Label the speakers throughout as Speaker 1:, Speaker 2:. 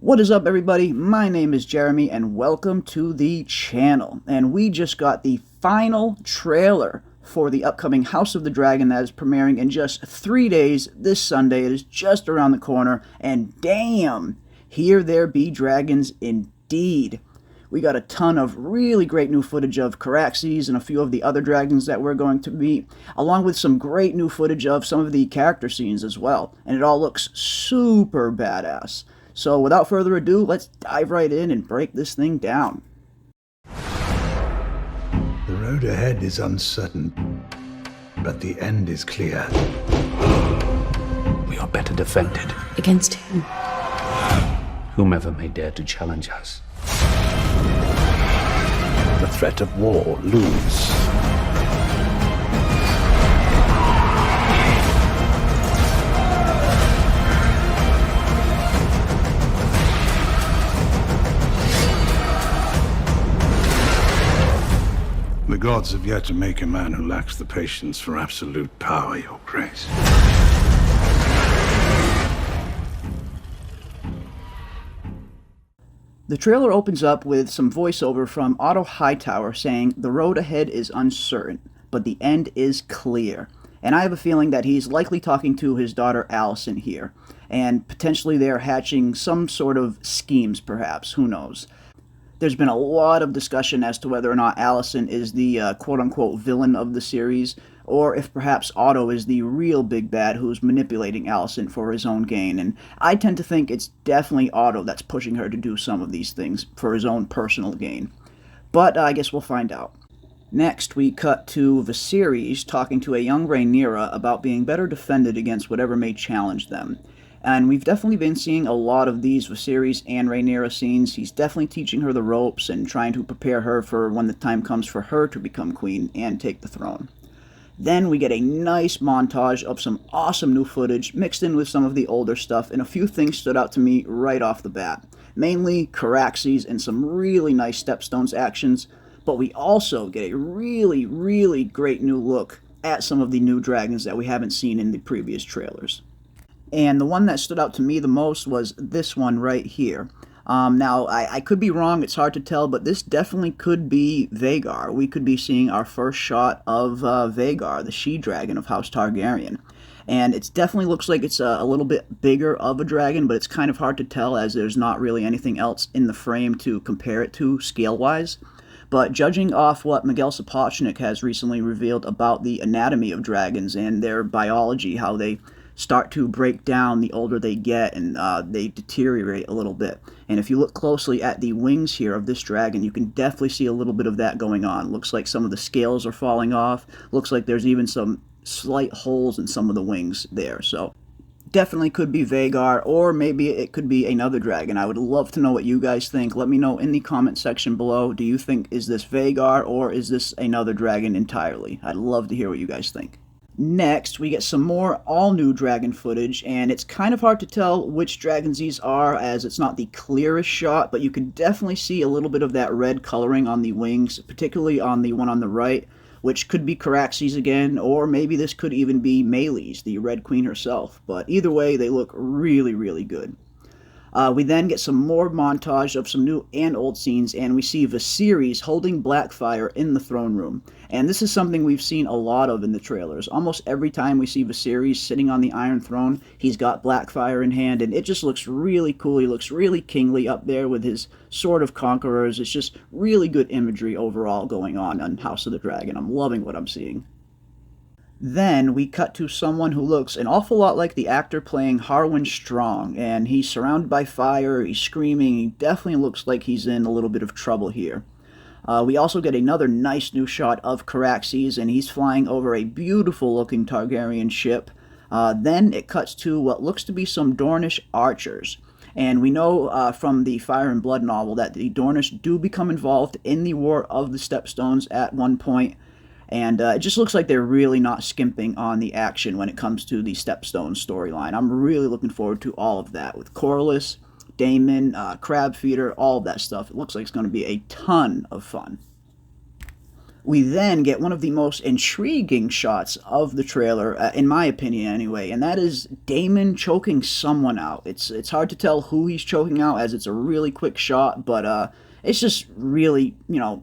Speaker 1: What is up, everybody? My name is Jeremy and welcome to the channel. And we just got the final trailer for the upcoming House of the Dragon that is premiering in just 3 days this Sunday. It is just around the corner, and damn, here there be dragons indeed. We got a ton of really great new footage of Caraxes and a few of the other dragons that we're going to meet, along with some great new footage of some of the character scenes as well. And it all looks super badass. So without further ado, let's dive right in and break this thing down.
Speaker 2: The road ahead is uncertain, but the end is clear.
Speaker 3: We are better defended.
Speaker 4: Against whom?
Speaker 3: Whomever may dare to challenge us. The threat of war looms.
Speaker 2: The gods have yet to make a man who lacks the patience for absolute power, Your Grace.
Speaker 1: The trailer opens up with some voiceover from Otto Hightower saying, "The road ahead is uncertain, but the end is clear." And I have a feeling that he's likely talking to his daughter Alicent here, and potentially they're hatching some sort of schemes, perhaps, who knows. There's been a lot of discussion as to whether or not Alicent is the quote-unquote villain of the series, or if perhaps Otto is the real big bad who's manipulating Alicent for his own gain. And I tend to think it's definitely Otto that's pushing her to do some of these things for his own personal gain. But I guess we'll find out. Next, we cut to Viserys talking to a young Rhaenyra about being better defended against whatever may challenge them. And we've definitely been seeing a lot of these Viserys and Rhaenyra scenes. He's definitely teaching her the ropes and trying to prepare her for when the time comes for her to become queen and take the throne. Then we get a nice montage of some awesome new footage mixed in with some of the older stuff, and a few things stood out to me right off the bat. Mainly Caraxes and some really nice Stepstones actions, but we also get a really great new look at some of the new dragons that we haven't seen in the previous trailers. And the one that stood out to me the most was this one right here. Now, I could be wrong, it's hard to tell, but this definitely could be Vhagar. We could be seeing our first shot of Vhagar, the she-dragon of House Targaryen. And it definitely looks like it's a little bit bigger of a dragon, but it's kind of hard to tell as there's not really anything else in the frame to compare it to scale-wise. But judging off what Miguel Sapochnik has recently revealed about the anatomy of dragons and their biology, how they start to break down the older they get, and they deteriorate a little bit. And if you look closely at the wings here of this dragon, you can definitely see a little bit of that going on. Looks like some of the scales are falling off. Looks like there's even some slight holes in some of the wings there. So definitely could be Vhagar, or maybe it could be another dragon. I would love to know what you guys think. Let me know in the comment section below. Do you think, is this Vhagar, or is this another dragon entirely? I'd love to hear what you guys think. Next, we get some more all-new dragon footage, and it's kind of hard to tell which dragons these are, as it's not the clearest shot, but you can definitely see a little bit of that red coloring on the wings, particularly on the one on the right, which could be Caraxes again, or maybe this could even be Meleys, the Red Queen herself. But either way, they look really good. We then get some more montage of some new and old scenes, and we see Viserys holding Blackfyre in the throne room. And this is something we've seen a lot of in the trailers. Almost every time we see Viserys sitting on the Iron Throne, he's got Blackfyre in hand, and it just looks really cool. He looks really kingly up there with his sword of conquerors. It's just really good imagery overall going on House of the Dragon. I'm loving what I'm seeing. Then we cut to someone who looks an awful lot like the actor playing Harwin Strong, and he's surrounded by fire, he's screaming, he definitely looks like he's in a little bit of trouble here. We also get another nice new shot of Caraxes, and he's flying over a beautiful looking Targaryen ship. Then it cuts to what looks to be some Dornish archers. And we know from the Fire and Blood novel that the Dornish do become involved in the War of the Stepstones at one point. And it just looks like they're really not skimping on the action when it comes to the Stepstone storyline. I'm really looking forward to all of that with Corlys, Daemon, Crab Feeder, all of that stuff. It looks like it's going to be a ton of fun. We then get one of the most intriguing shots of the trailer, in my opinion anyway, and that is Daemon choking someone out. It's hard to tell who he's choking out as it's a really quick shot, but it's just really,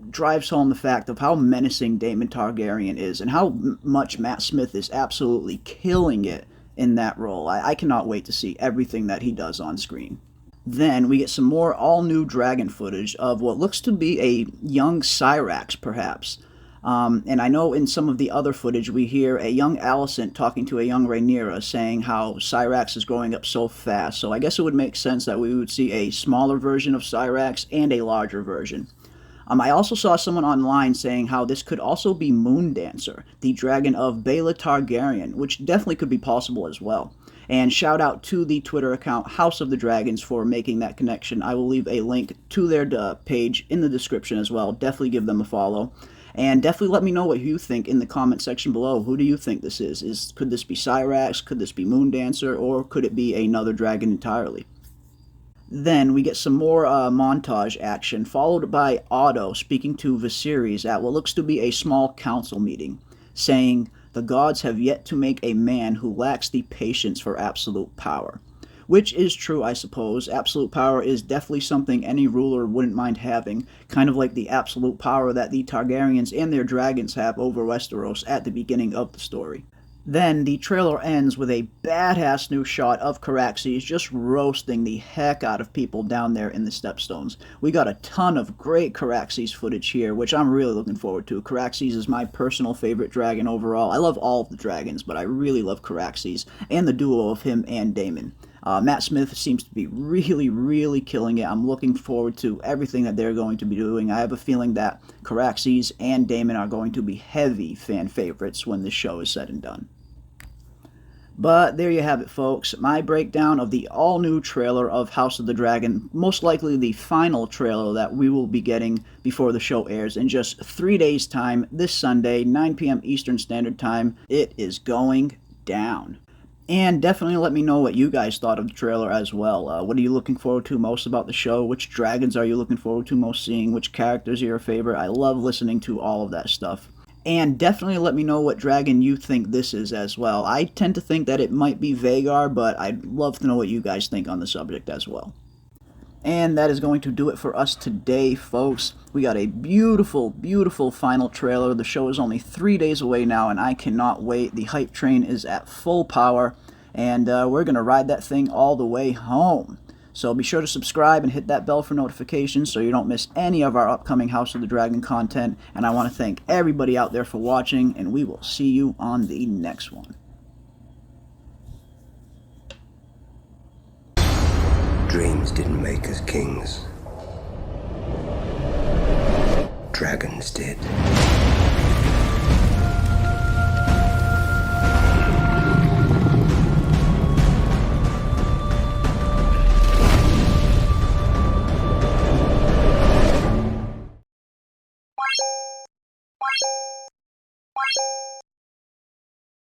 Speaker 1: drives home the fact of how menacing Daemon Targaryen is and how much Matt Smith is absolutely killing it in that role. I cannot wait to see everything that he does on screen. Then we get some more all-new dragon footage of what looks to be a young Caraxes, perhaps. And I know in some of the other footage we hear a young Alicent talking to a young Rhaenyra saying how Caraxes is growing up so fast, so I guess it would make sense that we would see a smaller version of Caraxes and a larger version. I also saw someone online saying how this could also be Moondancer, the dragon of Baela Targaryen, which definitely could be possible as well. And shout out to the Twitter account House of the Dragons for making that connection. I will leave a link to their page in the description as well. Definitely give them a follow. And definitely let me know what you think in the comment section below. Who do you think this is? Could this be Caraxes? Could this be Moondancer? Or could it be another dragon entirely? Then we get some more montage action, followed by Otto speaking to Viserys at what looks to be a small council meeting, saying, "The gods have yet to make a man who lacks the patience for absolute power." Which is true, I suppose. Absolute power is definitely something any ruler wouldn't mind having, kind of like the absolute power that the Targaryens and their dragons have over Westeros at the beginning of the story. Then the trailer ends with a badass new shot of Caraxes just roasting the heck out of people down there in the Stepstones. We got a ton of great Caraxes footage here, which I'm really looking forward to. Caraxes is my personal favorite dragon overall. I love all of the dragons, but I really love Caraxes and the duo of him and Daemon. Matt Smith seems to be really killing it. I'm looking forward to everything that they're going to be doing. I have a feeling that Caraxes and Daemon are going to be heavy fan favorites when this show is said and done. But there you have it, folks. My breakdown of the all-new trailer of House of the Dragon, most likely the final trailer that we will be getting before the show airs in just 3 days' time, this Sunday, 9 p.m. Eastern Standard Time. It is going down. And definitely let me know what you guys thought of the trailer as well. What are you looking forward to most about the show? Which dragons are you looking forward to most seeing? Which characters are your favorite? I love listening to all of that stuff. And definitely let me know what dragon you think this is as well. I tend to think that it might be Vhagar, but I'd love to know what you guys think on the subject as well. And that is going to do it for us today, folks. We got a beautiful final trailer. The show is only 3 days away now, and I cannot wait. The hype train is at full power, and we're going to ride that thing all the way home. So be sure to subscribe and hit that bell for notifications so you don't miss any of our upcoming House of the Dragon content. And I want to thank everybody out there for watching, and we will see you on the next one.
Speaker 4: Dreams didn't make us kings. Dragons did.